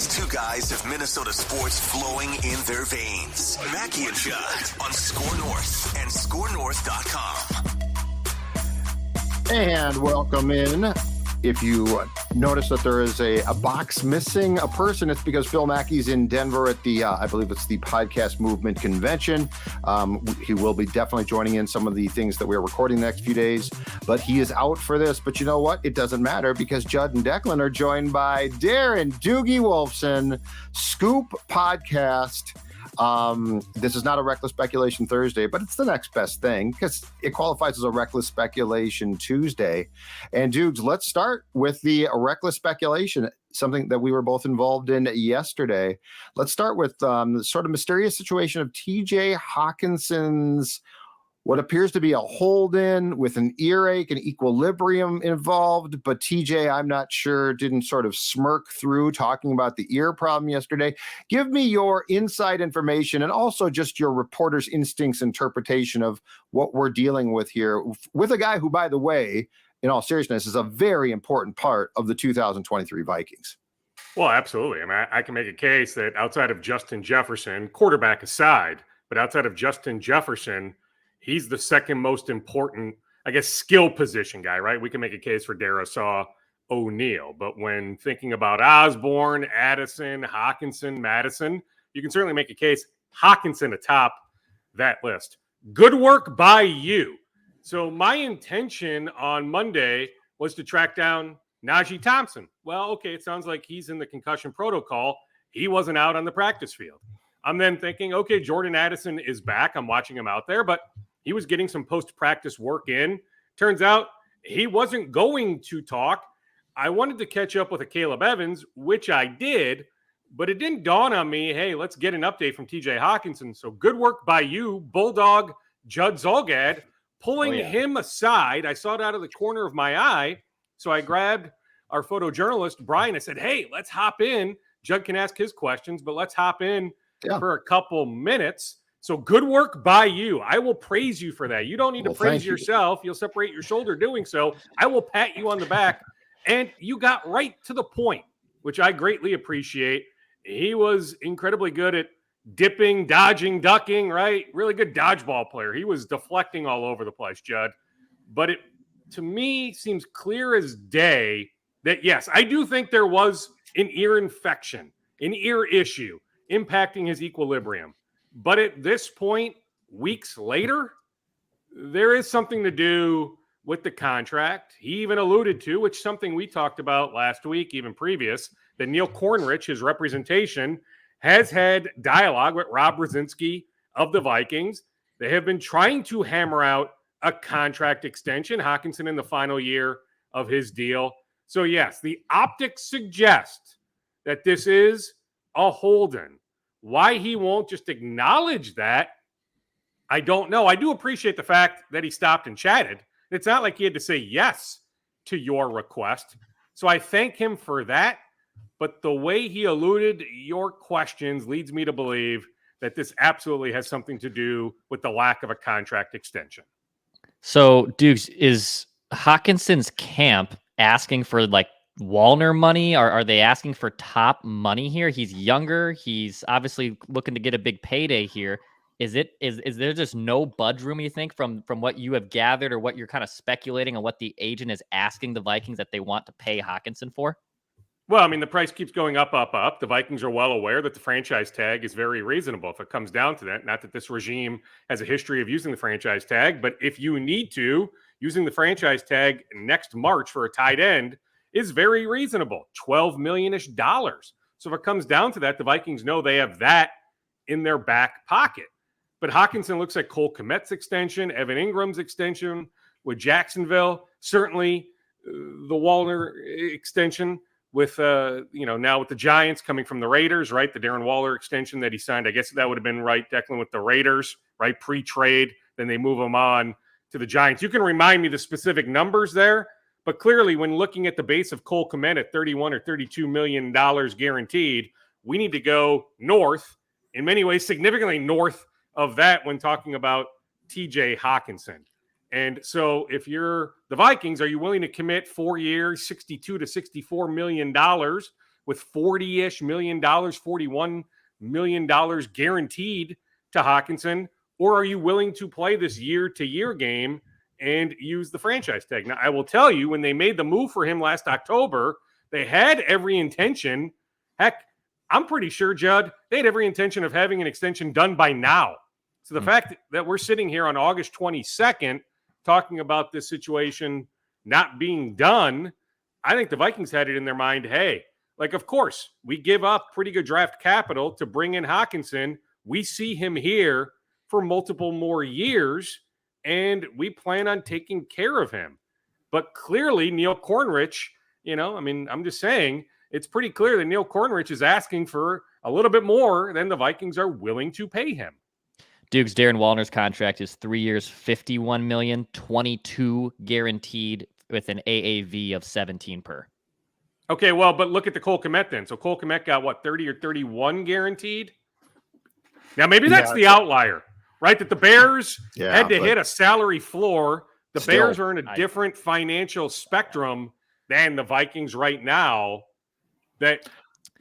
These two guys have Minnesota sports flowing in their veins. Mackie and Judd on SKOR North and SKORNorth.com. And welcome in. If you notice that there is a box missing a person, it's because Phil Mackey's in Denver at the, I believe it's the Podcast Movement Convention. He will be definitely joining in some of the things that we're recording the next few days, but he is out for this. But you know what? It doesn't matter because Judd and Declan are joined by Darren Doogie Wolfson, Scoop Podcast. This is not a Reckless Speculation Thursday, but it's the next best thing because it qualifies as a Reckless Speculation Tuesday. And dudes, let's start with the Reckless Speculation, something that we were both involved in yesterday. Let's start with the sort of mysterious situation of TJ Hockenson's what appears to be a hold-in with an earache and equilibrium involved, but TJ, I'm not sure, didn't sort of smirk through talking about the ear problem yesterday. Give me your inside information and also just your reporter's instincts interpretation of what we're dealing with here with a guy who, by the way, in all seriousness, is a very important part of the 2023 Vikings. Well, absolutely. I mean, I can make a case that outside of Justin Jefferson, quarterback aside, but outside of Justin Jefferson, he's the second most important, I guess, skill position guy, right? We can make a case for Darisaw O'Neal. But when thinking about Osborne, Addison, Hockenson, Madison, you can certainly make a case Hockenson atop that list. Good work by you. So my intention on Monday was to track down Najee Thompson. Well, okay, it sounds like he's in the concussion protocol. He wasn't out on the practice field. I'm then thinking, okay, Jordan Addison is back. I'm watching him out there, but he was getting some post-practice work in. Turns out he wasn't going to talk. I wanted to catch up with a Caleb Evans, which I did, but it didn't dawn on me, hey, let's get an update from TJ Hockenson. So good work by you, Bulldog Judd Zolgad, pulling him aside. I saw it out of the corner of my eye. So I grabbed our photojournalist, Brian. I said, hey, let's hop in. Judd can ask his questions, but let's hop in for a couple minutes. So good work by you. I will praise you for that. You don't need to praise yourself. You'll separate your shoulder doing so. I will pat you on the back. And you got right to the point, which I greatly appreciate. He was incredibly good at dipping, dodging, ducking, right? Really good dodgeball player. He was deflecting all over the place, Judd. But it, to me, seems clear as day that, yes, I do think there was an ear infection, an ear issue impacting his equilibrium. But at this point, weeks later, there is something to do with the contract. He even alluded to, which is something we talked about last week, even previous, that Neil Cornrich, his representation, has had dialogue with Rob Brzezinski of the Vikings. They have been trying to hammer out a contract extension. Hockenson in the final year of his deal. So, yes, the optics suggest that this is a hold-in. Why he won't just acknowledge that, I don't know. I do appreciate the fact that he stopped and chatted. It's not like he had to say yes to your request. So I thank him for that. But the way he alluded your questions leads me to believe that this absolutely has something to do with the lack of a contract extension. So, Dukes, is Hockenson's camp asking for like Wallner money? Are they asking for top money here? He's younger. He's obviously looking to get a big payday here. Is there just no budge room, you think, from what you have gathered or what you're kind of speculating on what the agent is asking the Vikings that they want to pay Hockenson for? Well, I mean, the price keeps going up, up, up. The Vikings are well aware that the franchise tag is very reasonable if it comes down to that. Not that this regime has a history of using the franchise tag, but if you need to, using the franchise tag next March for a tight end is very reasonable, $12 million-ish. So if it comes down to that, the Vikings know they have that in their back pocket. But Hockenson looks like Cole Kmet's extension, Evan Ingram's extension with Jacksonville, certainly the Wallner extension with, now with the Giants coming from the Raiders, right? The Darren Waller extension that he signed, I guess that would have been right, Declan, with the Raiders, right? Pre-trade, then they move him on to the Giants. You can remind me the specific numbers there, but clearly when looking at the base of Cole Kmet at $31 or $32 million guaranteed, we need to go north, in many ways significantly north of that when talking about TJ Hockenson. And so if you're the Vikings, are you willing to commit 4 years, $62 to $64 million with $40-ish million, $41 million guaranteed to Hockenson? Or are you willing to play this year-to-year game and use the franchise tag? Now, I will tell you, when they made the move for him last October, they had every intention. Heck, I'm pretty sure, Judd, they had every intention of having an extension done by now. So the fact that we're sitting here on August 22nd talking about this situation not being done, I think the Vikings had it in their mind, hey, like, of course, we give up pretty good draft capital to bring in Hockenson. We see him here for multiple more years, and we plan on taking care of him. But clearly, Neil Cornrich, I'm just saying, it's pretty clear that Neil Cornrich is asking for a little bit more than the Vikings are willing to pay him. Duke's Darren Wallner's contract is 3 years, $51 million, 22 guaranteed with an AAV of 17 per. Okay, well, but look at the Cole Kmet then. So Cole Kmet got, what, 30 or 31 guaranteed? Now, maybe that's the outlier, right? That the Bears had to hit a salary floor. The Bears are in a different financial spectrum than the Vikings right now. That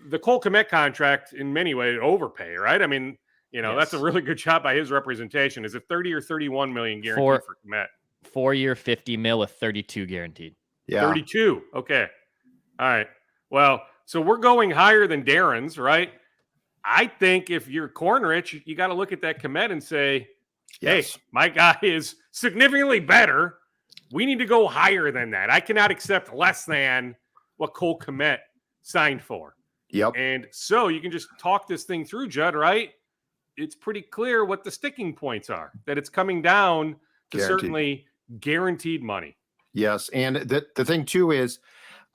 the Cole Kmet contract, in many ways, overpay, right? I mean, that's a really good job by his representation. Is it 30 or 31 million guaranteed for Kmet? 4 year, 50 mil with 32 guaranteed. Yeah. 32. Okay. All right. Well, so we're going higher than Darren's, right? I think if you're Cornrich, you got to look at that Kmet and say, hey, my guy is significantly better. We need to go higher than that. I cannot accept less than what Cole Kmet signed for. Yep. And so you can just talk this thing through, Judd, right? It's pretty clear what the sticking points are, that it's coming down to certainly guaranteed money. Yes. And the thing, too, is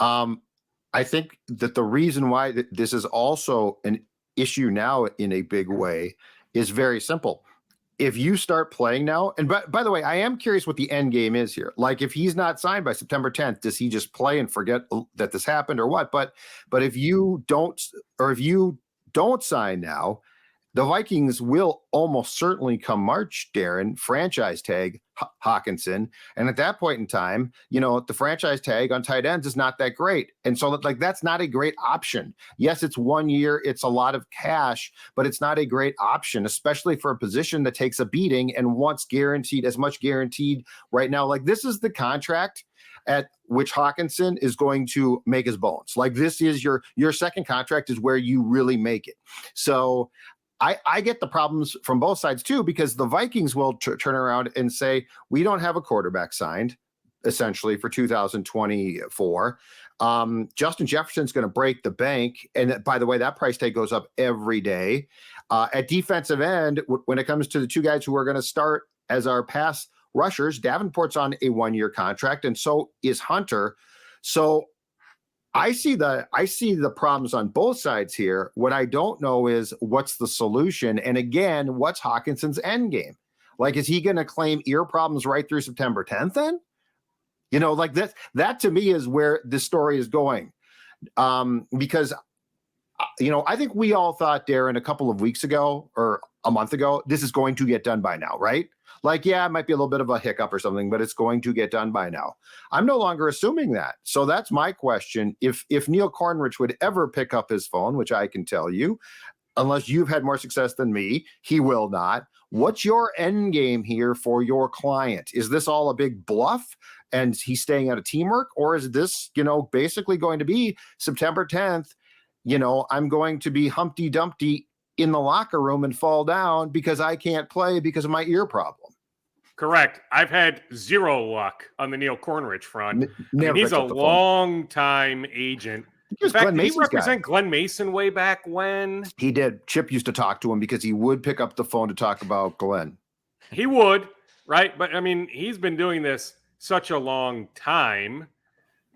I think that the reason why this is also an issue now in a big way is very simple. If you start playing now, and by the way, I am curious what the end game is here. Like, if he's not signed by September 10th, does he just play and forget that this happened or what? But if you don't sign now, the Vikings will almost certainly come March, Darren, franchise tag Hockenson. And at that point in time, the franchise tag on tight ends is not that great. And so that's not a great option. Yes, it's 1 year. It's a lot of cash, but it's not a great option, especially for a position that takes a beating and wants as much guaranteed right now. Like, this is the contract at which Hockenson is going to make his bones. Like, this is your second contract is where you really make it. So I get the problems from both sides, too, because the Vikings will turn around and say, we don't have a quarterback signed, essentially, for 2024. Justin Jefferson's going to break the bank. And by the way, that price tag goes up every day. At defensive end, when it comes to the two guys who are going to start as our pass rushers, Davenport's on a 1 year contract, and so is Hunter. So I see the problems on both sides here. What I don't know is what's the solution. And again, what's Hockenson's end game? Like, is he going to claim ear problems right through September 10th then? Like that to me is where this story is going. Because, I think we all thought, Darren, a couple of weeks ago or a month ago, this is going to get done by now, right? Like, yeah, it might be a little bit of a hiccup or something, but it's going to get done by now. I'm no longer assuming that. So that's my question. If Neil Cornrich would ever pick up his phone, which I can tell you, unless you've had more success than me, he will not. What's your end game here for your client? Is this all a big bluff and he's staying out of teamwork? Or is this, basically going to be September 10th? I'm going to be Humpty Dumpty in the locker room and fall down because I can't play because of my ear problem. Correct. I've had zero luck on the Neil Cornrich front. He's a long-time agent. In fact, did he represent Glenn Mason way back when? He did. Chip used to talk to him because he would pick up the phone to talk about Glenn. He would, right? But, he's been doing this such a long time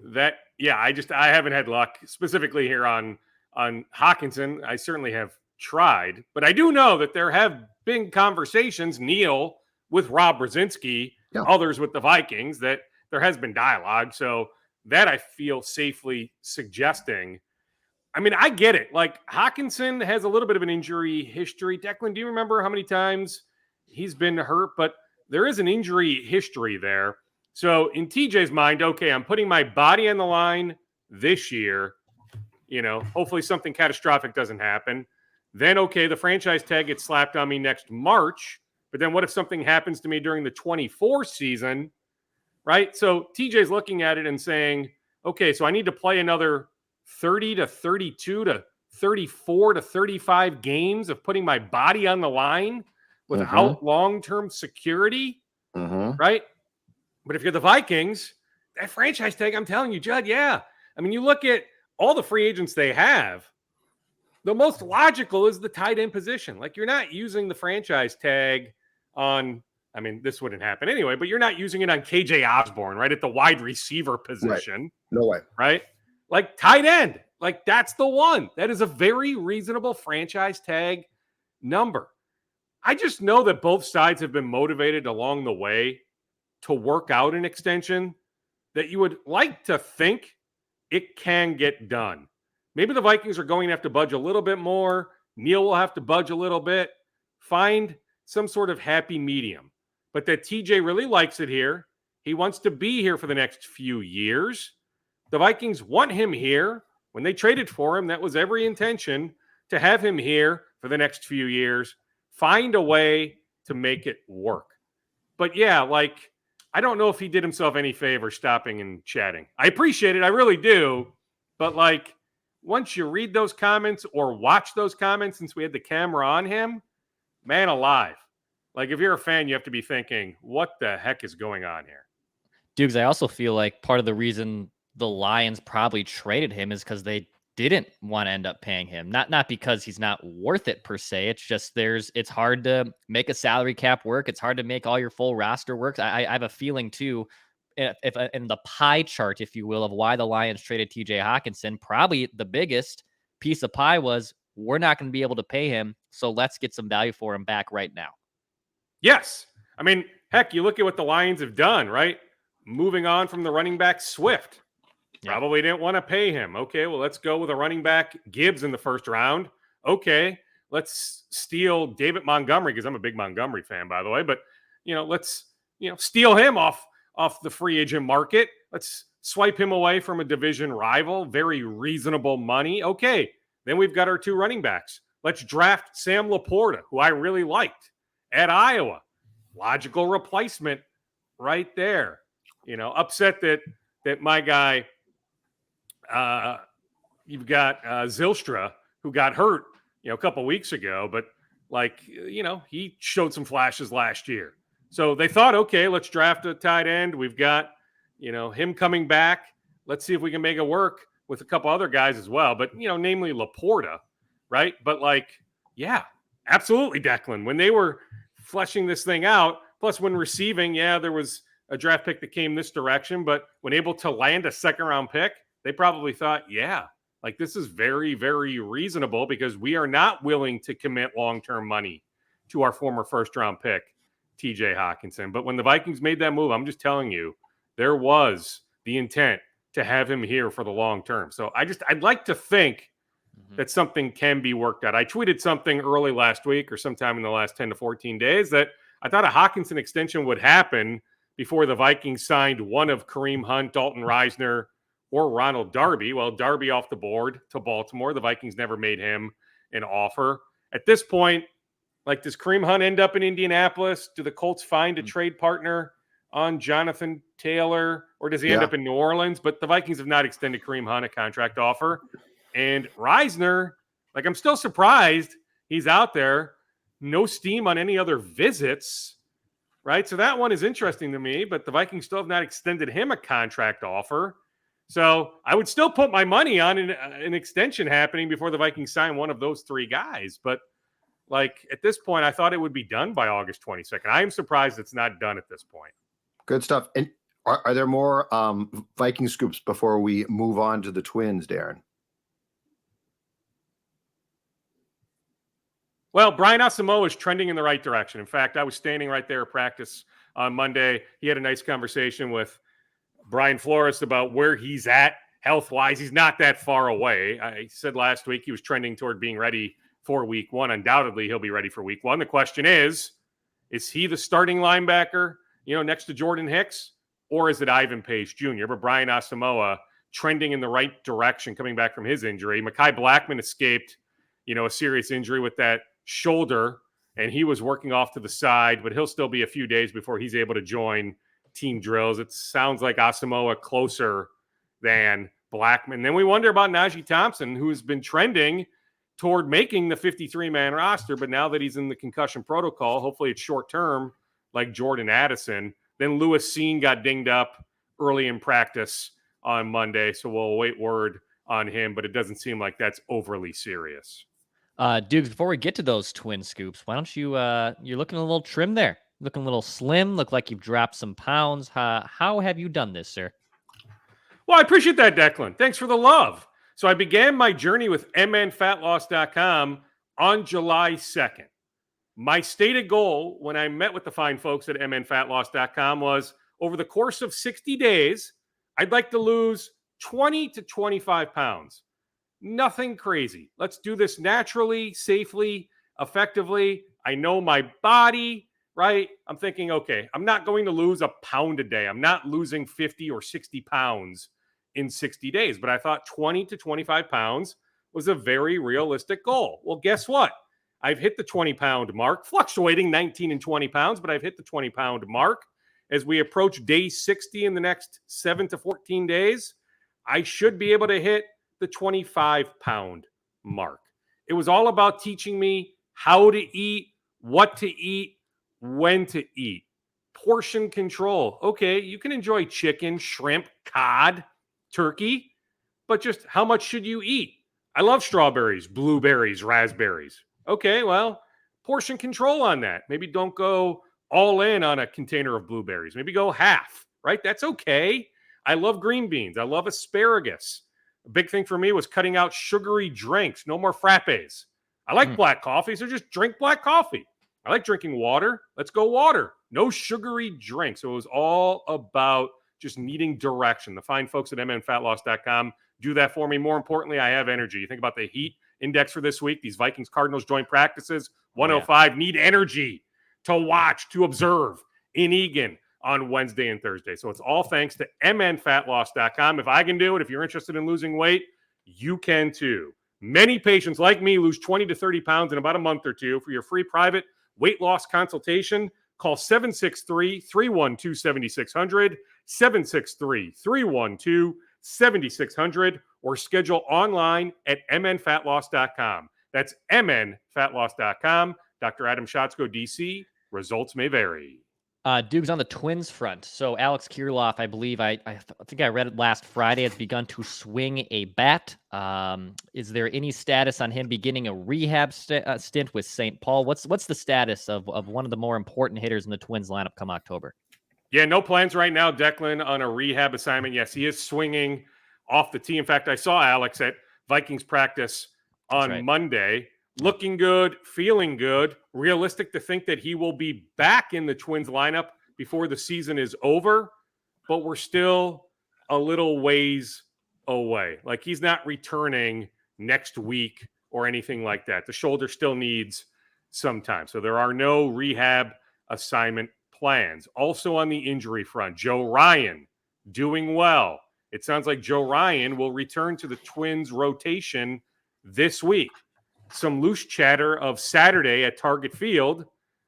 that, I haven't had luck specifically here on Hockenson. I certainly have tried, but I do know that there have been conversations, Neil with Rob Brzezinski, others with the Vikings, that there has been dialogue. So that I feel safely suggesting. I get it. Like, Hockenson has a little bit of an injury history. Declan, do you remember how many times he's been hurt? But there is an injury history there. So in TJ's mind, okay, I'm putting my body on the line this year. hopefully something catastrophic doesn't happen. Then, okay, the franchise tag gets slapped on me next March. But then what if something happens to me during the 24 season, right? So TJ's looking at it and saying, okay, so I need to play another 30 to 32 to 34 to 35 games of putting my body on the line without long-term security, right? But if you're the Vikings, that franchise tag, I'm telling you, Judd, yeah. I mean, you look at all the free agents they have, the most logical is the tight end position. Like, you're not using the franchise tag on, I mean, this wouldn't happen anyway, but you're not using it on KJ Osborne, right? At the wide receiver position. Right. No way. Right? Like, tight end. Like, that's the one. That is a very reasonable franchise tag number. I just know that both sides have been motivated along the way to work out an extension that you would like to think it can get done. Maybe the Vikings are going to have to budge a little bit more. Neil will have to budge a little bit. Find some sort of happy medium. But that TJ really likes it here. He wants to be here for the next few years. The Vikings want him here. When they traded for him, that was every intention to have him here for the next few years. Find a way to make it work. But yeah, like, I don't know if he did himself any favor stopping and chatting. I appreciate it. I really do. But like, once you read those comments or watch those comments, since we had the camera on him, man alive. Like, if you're a fan, you have to be thinking, what the heck is going on here? Dukes, I also feel like part of the reason the Lions probably traded him is because they didn't want to end up paying him. Not because he's not worth it per se. It's just it's hard to make a salary cap work. It's hard to make all your full roster work. I have a feeling too, if in the pie chart, if you will, of why the Lions traded TJ Hockenson, probably the biggest piece of pie was, we're not going to be able to pay him, so let's get some value for him back right now. Yes. I mean, heck, you look at what the Lions have done, right? Moving on from the running back Swift. Probably didn't want to pay him. Okay, well, let's go with a running back Gibbs in the first round. Okay, let's steal David Montgomery, because I'm a big Montgomery fan, by the way. But, let's, steal him off the free agent market. Let's swipe him away from a division rival. Very reasonable money. Okay, then we've got our two running backs. Let's draft Sam Laporta, who I really liked, at Iowa. Logical replacement right there. Upset that my guy, you've got Zylstra, who got hurt, a couple weeks ago, but he showed some flashes last year. So they thought, okay, let's draft a tight end. We've got, him coming back. Let's see if we can make it work with a couple other guys as well. But, namely Laporta, right? But yeah, absolutely, Declan. When they were fleshing this thing out, plus when receiving, there was a draft pick that came this direction, but when able to land a second-round pick, they probably thought, this is very, very reasonable, because we are not willing to commit long-term money to our former first-round pick, TJ Hockenson. But when the Vikings made that move, I'm just telling you, there was the intent to have him here for the long term. So I'd like to think that something can be worked out. I tweeted something early last week or sometime in the last 10 to 14 days that I thought a Hockenson extension would happen before the Vikings signed one of Kareem Hunt, Dalton Reisner, or Ronald Darby. Well, Darby off the board to Baltimore. The Vikings never made him an offer. At this point, does Kareem Hunt end up in Indianapolis? Do the Colts find a trade partner on Jonathan Taylor, or does he end up in New Orleans? But the Vikings have not extended Kareem Hunt a contract offer. And Reisner, I'm still surprised he's out there. No steam on any other visits, right? So that one is interesting to me, but the Vikings still have not extended him a contract offer. So I would still put my money on an extension happening before the Vikings sign one of those three guys. But at this point, I thought it would be done by August 22nd. I am surprised it's not done at this point. Good stuff. And are there more Viking scoops before we move on to the Twins, Darren? Well, Brian Asimo is trending in the right direction. In fact, I was standing right there at practice on Monday. He had a nice conversation with Brian Flores about where he's at health-wise. He's not that far away. I said last week he was trending toward being ready for week one. Undoubtedly, he'll be ready for week one. The question is he the starting linebacker, next to Jordan Hicks, or is it Ivan Pace Jr.? But Brian Asamoah trending in the right direction coming back from his injury. Mekhi Blackmon escaped, a serious injury with that shoulder, and he was working off to the side, but he'll still be a few days before he's able to join team drills. It sounds like Asimo closer than Blackmon. Then we wonder about Najee Thompson, who has been trending toward making the 53-man roster, but now that he's in the concussion protocol, hopefully it's short-term, like Jordan Addison. Then Lewis Seen got dinged up early in practice on Monday, so we'll await word on him, but it doesn't seem like that's overly serious. Duke, before we get to those twin scoops, why don't you, you're looking a little trim there, looking a little slim, look like you've dropped some pounds. How have you done this, sir? Well, I appreciate that, Declan. Thanks for the love. So I began my journey with mnfatloss.com on July 2nd. My stated goal when I met with the fine folks at mnfatloss.com was over the course of 60 days, I'd like to lose 20 to 25 pounds. Nothing crazy. Let's do this naturally, safely, effectively. I know my body, right? I'm thinking, okay, I'm not going to lose a pound a day. I'm not losing 50 or 60 pounds in 60 days. But I thought 20 to 25 pounds was a very realistic goal. Well, guess what? I've hit the 20-pound mark, fluctuating 19 and 20 pounds, but I've hit the 20-pound mark. As we approach day 60 in the next 7 to 14 days, I should be able to hit the 25-pound mark. It was all about teaching me how to eat, what to eat, when to eat. Portion control. Okay, you can enjoy chicken, shrimp, cod, turkey, but just how much should you eat? I love strawberries, blueberries, raspberries. Okay, well, portion control on that. Maybe don't go all in on a container of blueberries. Maybe go half, right? That's okay. I love green beans. I love asparagus. A big thing for me was cutting out sugary drinks. No more frappes. I like black coffee, so just drink black coffee. I like drinking water. Let's go water. No sugary drinks. So it was all about just needing direction. The fine folks at mnfatloss.com do that for me. More importantly, I have energy. You think about the heat index for this week, these Vikings Cardinals joint practices, 105, need energy to watch, to observe in Egan on Wednesday and Thursday. So it's all thanks to mnfatloss.com. If I can do it, if you're interested in losing weight, you can too. Many patients like me lose 20 to 30 pounds in about a month or two. For your free private weight loss consultation, call 763-312-7600, 763-312-7600, or schedule online at mnfatloss.com. That's mnfatloss.com. Dr. Adam Schatzko, DC. Results may vary. Duke's on the Twins front. So Alex Kirilloff, I believe, I think I read it last Friday, has begun to swing a bat. Is there any status on him beginning a rehab stint with St. Paul? What's the status of one of the more important hitters in the Twins lineup come October? Yeah, no plans right now, Declan, on a rehab assignment. Yes, he is swinging off the tee. In fact, I saw Alex at Vikings practice on Monday. Looking good, feeling good, realistic to think that he will be back in the Twins lineup before the season is over, but we're still a little ways away. Like, he's not returning next week or anything like that. The shoulder still needs some time. So there are no rehab assignment plans. Also on the injury front, Joe Ryan doing well. It sounds like Joe Ryan will return to the Twins rotation this week. Some loose chatter of Saturday at Target Field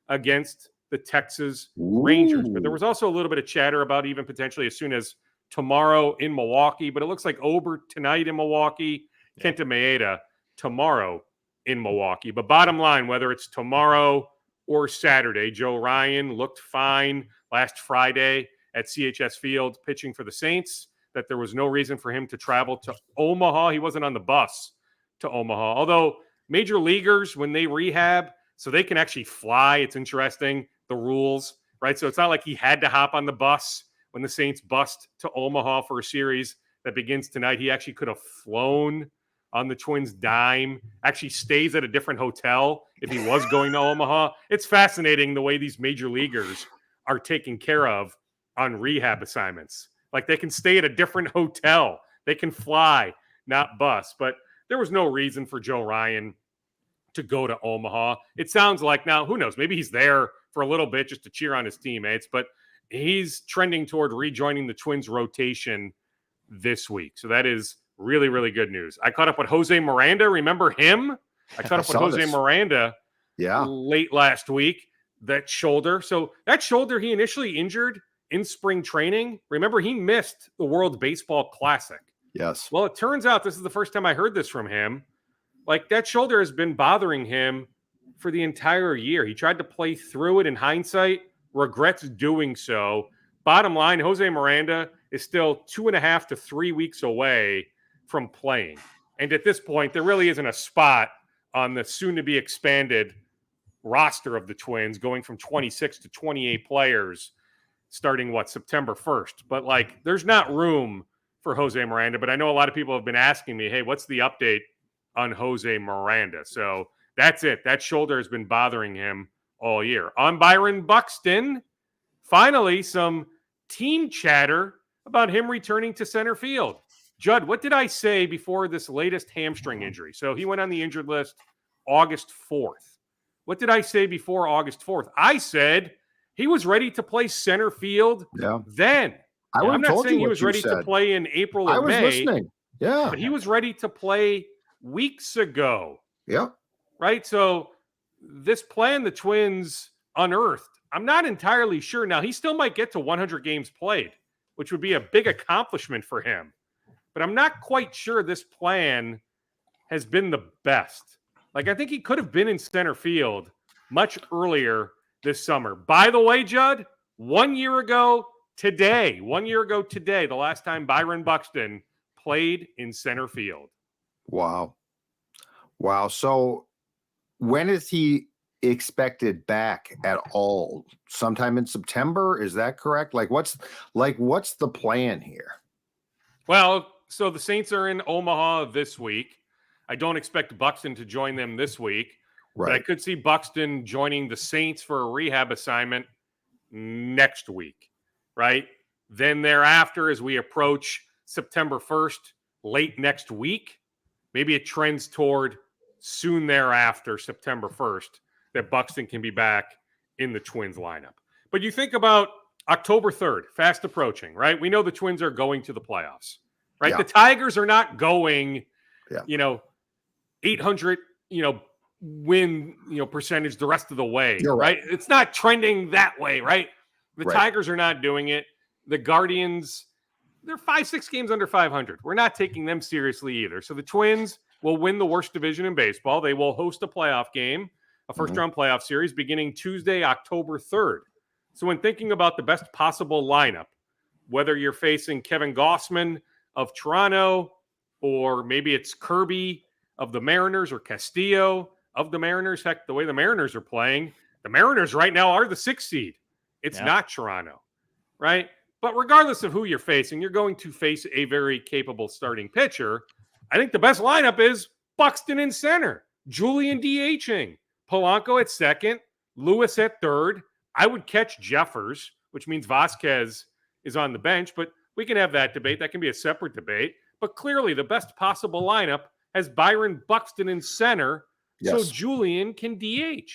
against the Texas Rangers. But there was also a little bit of chatter about even potentially as soon as tomorrow in Milwaukee. But it looks like Ober tonight in Milwaukee, Kenta Maeda tomorrow in Milwaukee. But bottom line, whether it's tomorrow or Saturday, Joe Ryan looked fine last Friday at CHS Field pitching for the Saints, that there was no reason for him to travel to Omaha. He wasn't on the bus to Omaha. Although major leaguers, when they rehab, so they can actually fly. It's interesting, the rules, right? So it's not like he had to hop on the bus when the Saints bust to Omaha for a series that begins tonight. He actually could have flown on the Twins' dime, actually stays at a different hotel if he was going to Omaha. It's fascinating the way these major leaguers are taken care of on rehab assignments. Like, they can stay at a different hotel. They can fly, not bus. But there was no reason for Joe Ryan to go to Omaha. It sounds like, now, who knows, maybe he's there for a little bit just to cheer on his teammates, but he's trending toward rejoining the Twins rotation this week. So that is really, really good news. I caught up with Jose Miranda. Remember him? I caught up with Jose Miranda late last week. That shoulder. So that shoulder he initially injured in spring training. Remember, he missed the World Baseball Classic. Yes. Well, it turns out this is the first time I heard this from him. Like, that shoulder has been bothering him for the entire year. He tried to play through it. In hindsight, regrets doing so. Bottom line, Jose Miranda is still 2.5 to 3 weeks away from playing. And at this point, there really isn't a spot on the soon-to-be expanded roster of the Twins, going from 26 to 28 players starting, September 1st. But, there's not room for Jose Miranda. But I know a lot of people have been asking me, hey, what's the update on Jose Miranda? So that's it. That shoulder has been bothering him all year. On Byron Buxton, finally, some team chatter about him returning to center field. Judd, what did I say before this latest hamstring injury? So he went on the injured list August 4th. What did I say before August 4th? I said he was ready to play center field then. I'm not saying he was ready to play in April or May. I was listening. Yeah. But he was ready to play weeks ago. Yeah. Right? So this plan the Twins unearthed, I'm not entirely sure. Now, he still might get to 100 games played, which would be a big accomplishment for him. But I'm not quite sure this plan has been the best. I think he could have been in center field much earlier this summer. By the way, Judd, 1 year ago today, the last time Byron Buxton played in center field. Wow. So when is he expected back at all? Sometime in September? Is that correct? What's the plan here? Well, so the Saints are in Omaha this week. I don't expect Buxton to join them this week, but I could see Buxton joining the Saints for a rehab assignment next week, right? Then thereafter, as we approach September 1st, late next week, maybe it trends toward soon thereafter, September 1st, that Buxton can be back in the Twins lineup. But you think about October 3rd, fast approaching, right? We know the Twins are going to the playoffs, right? Yeah. The Tigers are not going, 800, win, percentage the rest of the way, right? It's not trending that way, right? The Tigers are not doing it. The Guardians, they're 5-6 games under 500. We're not taking them seriously either. So the Twins will win the worst division in baseball. They will host a playoff game, a first-round playoff series beginning Tuesday, October 3rd. So when thinking about the best possible lineup, whether you're facing Kevin Gossman of Toronto, or maybe it's Kirby of the Mariners or Castillo of the Mariners. Heck, the way the Mariners are playing, the Mariners right now are the 6th seed. It's not Toronto, right? But regardless of who you're facing, you're going to face a very capable starting pitcher. I think the best lineup is Buxton in center, Julian DHing, Polanco at second, Lewis at third. I would catch Jeffers, which means Vasquez is on the bench, but we can have that debate. That can be a separate debate. But clearly the best possible lineup has Byron Buxton in center, so Julian can DH.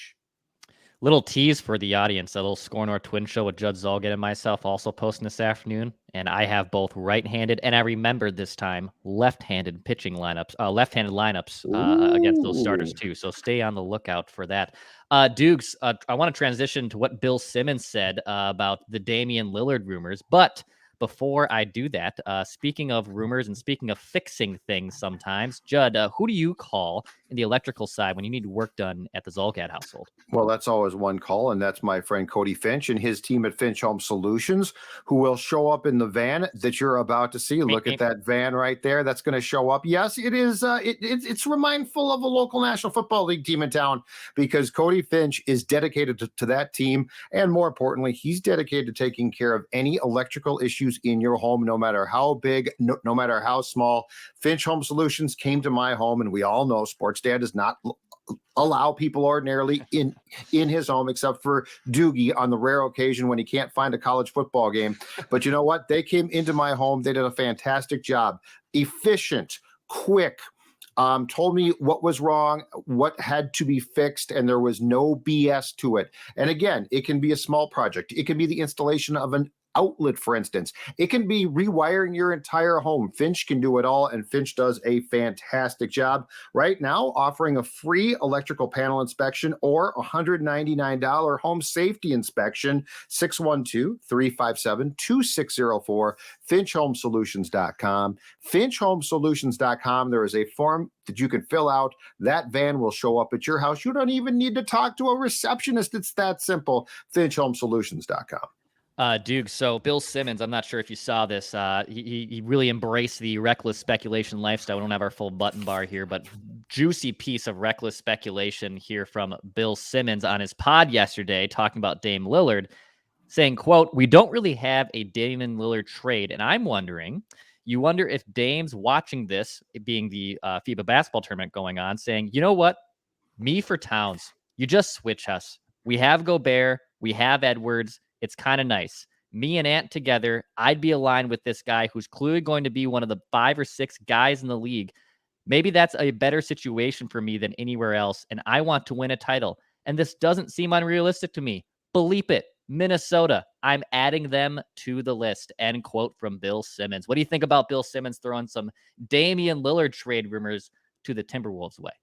Little tease for the audience, a little SKOR North Twin Show with Judd Zolgad and myself also posting this afternoon. And I have both right-handed, and I remembered this time, left-handed pitching lineups, left-handed lineups against those starters too. So stay on the lookout for that. Dukes, I want to transition to what Bill Simmons said about the Damian Lillard rumors, but before I do that, speaking of rumors and speaking of fixing things sometimes, Judd, who do you call in the electrical side when you need work done at the Zolgad household? Well, that's always one call, and that's my friend Cody Finch and his team at Finch Home Solutions, who will show up in the van that you're about to see. Look at that van right there. That's going to show up. Yes, it is. It's remindful of a local National Football League team in town, because Cody Finch is dedicated to that team, and more importantly, he's dedicated to taking care of any electrical issues in your home, no matter how big, no matter how small. Finch Home Solutions came to my home, and we all know Sports Dad does not allow people ordinarily in his home, except for Doogie on the rare occasion when he can't find a college football game. But you know what? They came into my home. They did a fantastic job. Efficient, quick, told me what was wrong, what had to be fixed, and there was no BS to it. And again, it can be a small project. It can be the installation of outlet, for instance. It can be rewiring your entire home. Finch can do it all, and Finch does a fantastic job. Right now, offering a free electrical panel inspection or $199 home safety inspection, 612-357-2604, FinchHomeSolutions.com. FinchHomeSolutions.com. There is a form that you can fill out. That van will show up at your house. You don't even need to talk to a receptionist. It's that simple. FinchHomeSolutions.com. Duke, so Bill Simmons, I'm not sure if you saw this. He really embraced the reckless speculation lifestyle. We don't have our full button bar here, but juicy piece of reckless speculation here from Bill Simmons on his pod yesterday talking about Dame Lillard, saying, quote, "We don't really have a Damian Lillard trade, and I'm wondering, you wonder if Dame's watching this, it being the FIBA basketball tournament going on, saying, you know what, me for Towns, you just switch us. We have Gobert, we have Edwards. It's kind of nice. Me and Ant together, I'd be aligned with this guy who's clearly going to be one of the 5 or 6 guys in the league. Maybe that's a better situation for me than anywhere else, and I want to win a title. And this doesn't seem unrealistic to me. Bleep it. Minnesota, I'm adding them to the list." End quote from Bill Simmons. What do you think about Bill Simmons throwing some Damian Lillard trade rumors to the Timberwolves' way?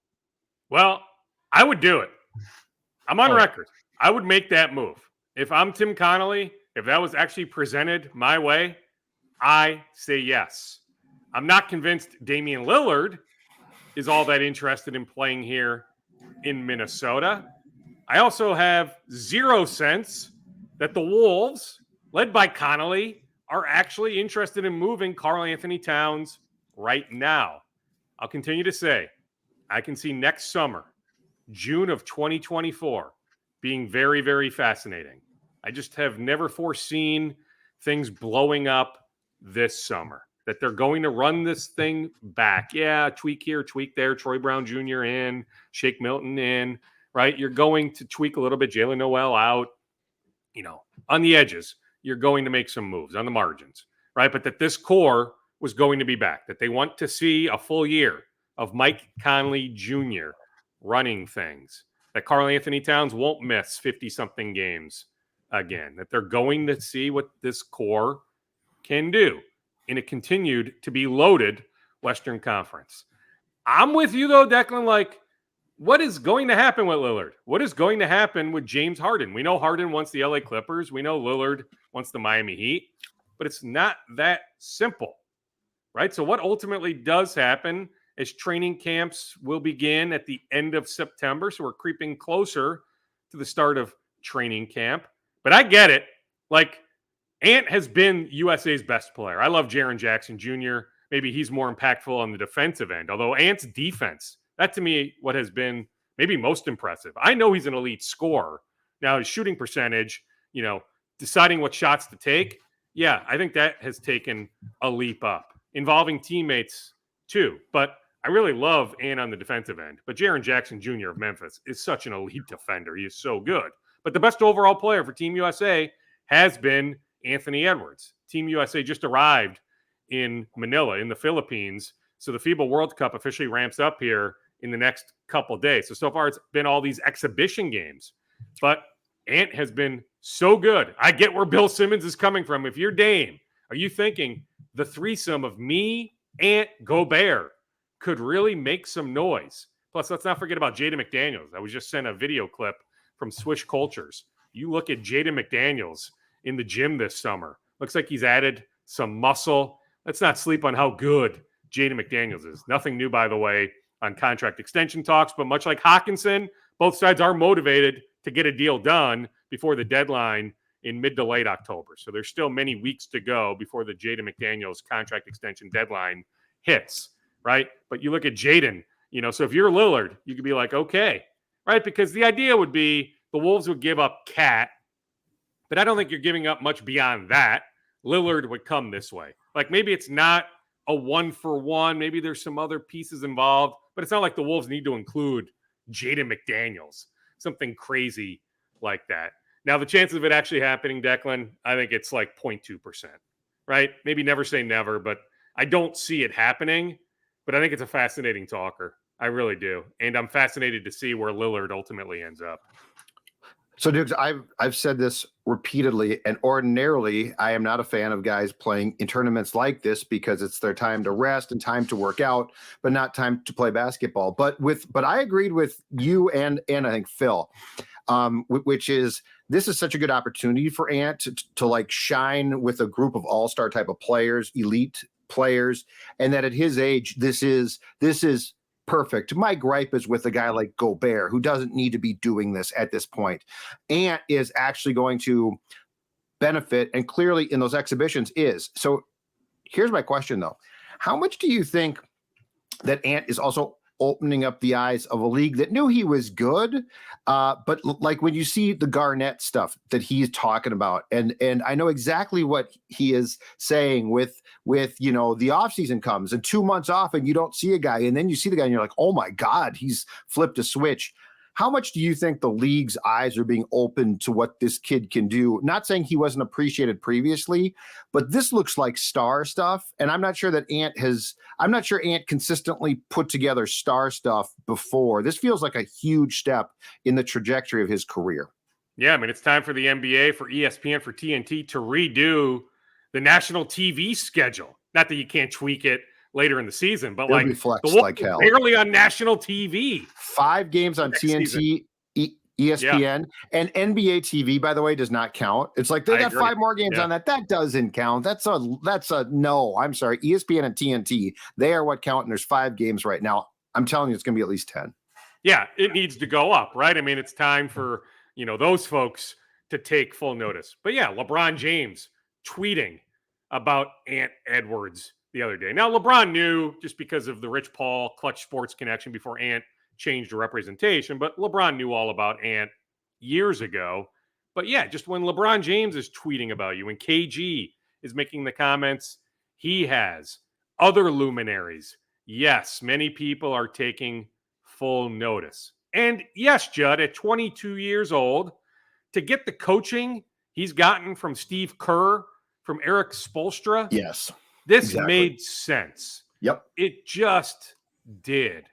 Well, I would do it. I'm on record. I would make that move. If I'm Tim Connolly, if that was actually presented my way, I say yes. I'm not convinced Damian Lillard is all that interested in playing here in Minnesota. I also have 0 sense that the Wolves, led by Connolly, are actually interested in moving Karl-Anthony Towns right now. I'll continue to say, I can see next summer, June of 2024, being very, very fascinating. I just have never foreseen things blowing up this summer, that they're going to run this thing back. Yeah, tweak here, tweak there, Troy Brown Jr. in, Shake Milton in, right? You're going to tweak a little bit, Jalen Noel out. On the edges, you're going to make some moves on the margins, right? But that this core was going to be back, that they want to see a full year of Mike Conley Jr. running things, that Karl-Anthony Towns won't miss 50-something games again, that they're going to see what this core can do in a continued to be loaded Western Conference. I'm with you, though, Declan, what is going to happen with Lillard? What is going to happen with James Harden? We know Harden wants the LA Clippers. We know Lillard wants the Miami Heat, but it's not that simple, right? So what ultimately does happen is training camps will begin at the end of September. So we're creeping closer to the start of training camp. But I get it. Ant has been USA's best player. I love Jaren Jackson Jr. Maybe he's more impactful on the defensive end, although Ant's defense, that to me, what has been maybe most impressive. I know he's an elite scorer. Now, his shooting percentage, deciding what shots to take, yeah, I think that has taken a leap up, involving teammates too. But I really love Ant on the defensive end. But Jaren Jackson Jr. of Memphis is such an elite defender. He is so good. But the best overall player for Team USA has been Anthony Edwards. Team USA just arrived in Manila in the Philippines. So the FIBA World Cup officially ramps up here in the next couple days. So far it's been all these exhibition games. But Ant has been so good. I get where Bill Simmons is coming from. If you're Dame, are you thinking the threesome of me, Ant, Gobert could really make some noise? Plus, let's not forget about Jaden McDaniels. I was just sent a video clip from Swish Cultures. You look at Jaden McDaniels in the gym this summer. Looks like he's added some muscle. Let's not sleep on how good Jaden McDaniels is. Nothing new, by the way, on contract extension talks, but much like Hockenson, both sides are motivated to get a deal done before the deadline in mid to late October. So there's still many weeks to go before the Jaden McDaniels contract extension deadline hits, right? But you look at Jaden, so if you're Lillard, you could be like, okay, right? Because the idea would be the Wolves would give up Cat, but I don't think you're giving up much beyond that. Lillard would come this way. Maybe it's not a 1-for-1. Maybe there's some other pieces involved, but it's not like the Wolves need to include Jaden McDaniels, something crazy like that. Now, the chances of it actually happening, Declan, I think it's 0.2%, right? Maybe never say never, but I don't see it happening. But I think it's a fascinating talker. I really do. And I'm fascinated to see where Lillard ultimately ends up. So, Dukes, I've said this repeatedly, and ordinarily I am not a fan of guys playing in tournaments like this because it's their time to rest and time to work out, but not time to play basketball. But I agreed with you and I think Phil, which is this is such a good opportunity for Ant to like shine with a group of all-star type of players, elite players, and that at his age, this is perfect. My gripe is with a guy like Gobert, who doesn't need to be doing this at this point. Ant is actually going to benefit, and clearly in those exhibitions is. So here's my question, though. How much do you think that Ant is also opening up the eyes of a league that knew he was good, but like when you see the Garnett stuff that he's talking about, and I know exactly what he is saying with the offseason comes and 2 months off and you don't see a guy, and then you see the guy and you're like, oh my God, he's flipped a switch. How much do you think the league's eyes are being open to what this kid can do? Not saying he wasn't appreciated previously, but this looks like star stuff. And I'm not sure that Ant consistently put together star stuff before. This feels like a huge step in the trajectory of his career. Yeah, I mean, it's time for the NBA, for ESPN, for TNT to redo the national TV schedule. Not that you can't tweak it later in the season, but It'll like be flexed the like hell. Barely on national TV. 5 games on TNT, ESPN, and NBA TV, by the way, does not count. It's like they got 5 more games on that. That doesn't count. That's a no. I'm sorry. ESPN and TNT, they are what count, and there's 5 games right now. I'm telling you, it's going to be at least 10. Yeah, it needs to go up, right? I mean, it's time for those folks to take full notice. But yeah, LeBron James tweeting about Ant Edwards the other day. Now, LeBron knew just because of the Rich Paul Clutch Sports connection before Ant changed the representation, but LeBron knew all about Ant years ago. But yeah, just when LeBron James is tweeting about you and KG is making the comments he has, other luminaries, yes, many people are taking full notice. And yes, Judd, at 22 years old, to get the coaching he's gotten from Steve Kerr, from Eric Spoelstra, yes, this exactly. made sense. Yep. It just did,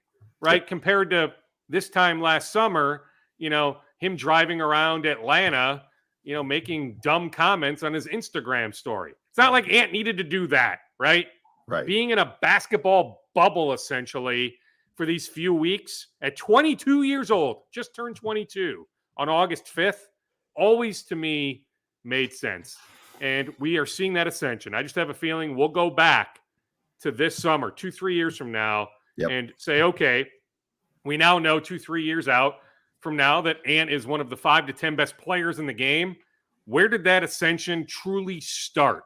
right? Yep. Compared to this time last summer, him driving around Atlanta, making dumb comments on his Instagram story. It's not like Ant needed to do that, right? Right. Being in a basketball bubble, essentially, for these few weeks at 22 years old, just turned 22 on August 5th, always to me made sense. And we are seeing that ascension. I just have a feeling we'll go back to this summer, 2-3 years from now, and say, okay, we now know 2-3 years out from now that Ant is one of the 5 to 10 best players in the game. Where did that ascension truly start?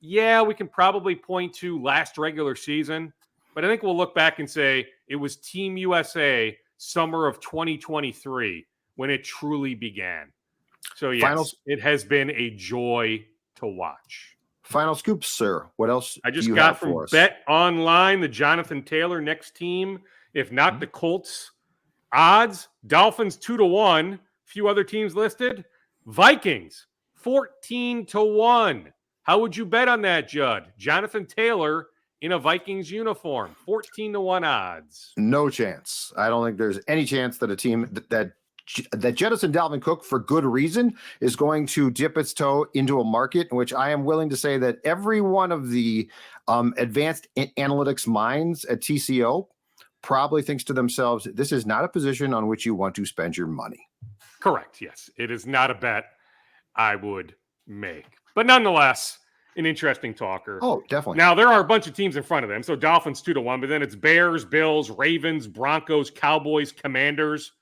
Yeah, we can probably point to last regular season, but I think we'll look back and say it was Team USA summer of 2023 when it truly began. So yes, it has been a joy to watch. Final scoop, sir. What else? I just got from Bet Online the Jonathan Taylor next team, if not the Colts. Odds: Dolphins 2-1. Few other teams listed. Vikings 14-1. How would you bet on that, Judd? Jonathan Taylor in a Vikings uniform, 14-1 odds. No chance. I don't think there's any chance that a team that jettisoned Dalvin Cook for good reason is going to dip its toe into a market in which I am willing to say that every one of the advanced analytics minds at TCO probably thinks to themselves, this is not a position on which you want to spend your money. Correct. Yes. It is not a bet I would make. But nonetheless, an interesting talker. Oh, definitely. Now, there are a bunch of teams in front of them. So Dolphins 2-1, but then it's Bears, Bills, Ravens, Broncos, Cowboys, Commanders.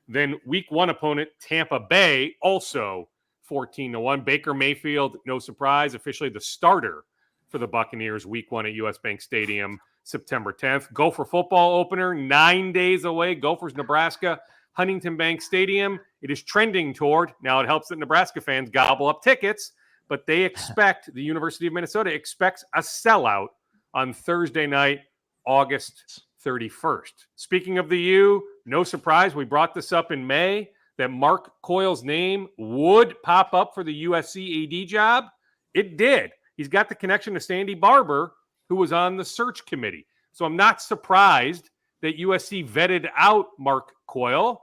Then week 1 opponent, Tampa Bay, also 14-1. Baker Mayfield, no surprise, officially the starter for the Buccaneers week 1 at US Bank Stadium, September 10th. Gopher football opener, 9 days away. Gophers, Nebraska, Huntington Bank Stadium. It is trending toward, now it helps that Nebraska fans gobble up tickets, but they expect, the University of Minnesota expects a sellout on Thursday night, August 31st. Speaking of the U, no surprise, we brought this up in May, that Mark Coyle's name would pop up for the USC AD job. It did. He's got the connection to Sandy Barber, who was on the search committee. So I'm not surprised that USC vetted out Mark Coyle.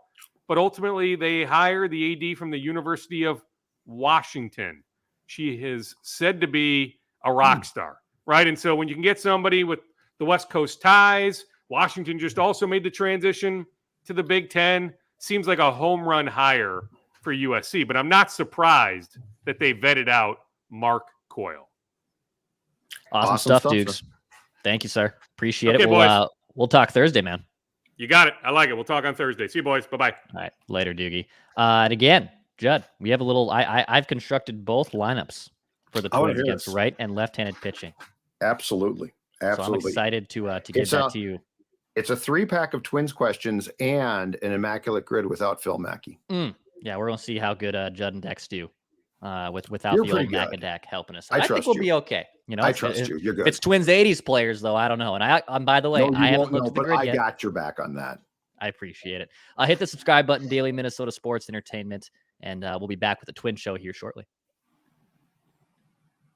but ultimately they hire the AD from the University of Washington. She is said to be a rock star, right? And so when you can get somebody with the West Coast ties, Washington just also made the transition to the Big Ten. Seems like a home run hire for USC, but I'm not surprised that they vetted out Mark Coyle. Awesome stuff, Dukes. Thank you, sir. Appreciate it. We'll talk Thursday, man. You got it. I like it. We'll talk on Thursday. See you, boys. Bye-bye. All right. Later, Doogie. And again, Judd, we have a little, I've constructed both lineups for the Twins against right and left-handed pitching. Absolutely. So I'm excited to get back to you. It's a 3-pack of Twins questions and an immaculate grid without Phil Mackey. Yeah, we're going to see how good Judd and Dex do without the old Mac-a-Dac helping us. I think we'll be okay. I trust you. You're good. It's Twins 80s players, though. I don't know. And I'm by the way, I haven't looked at the grid yet. I got your back on that. I appreciate it. Hit the subscribe button, Daily Minnesota Sports Entertainment, and we'll be back with the Twin Show here shortly.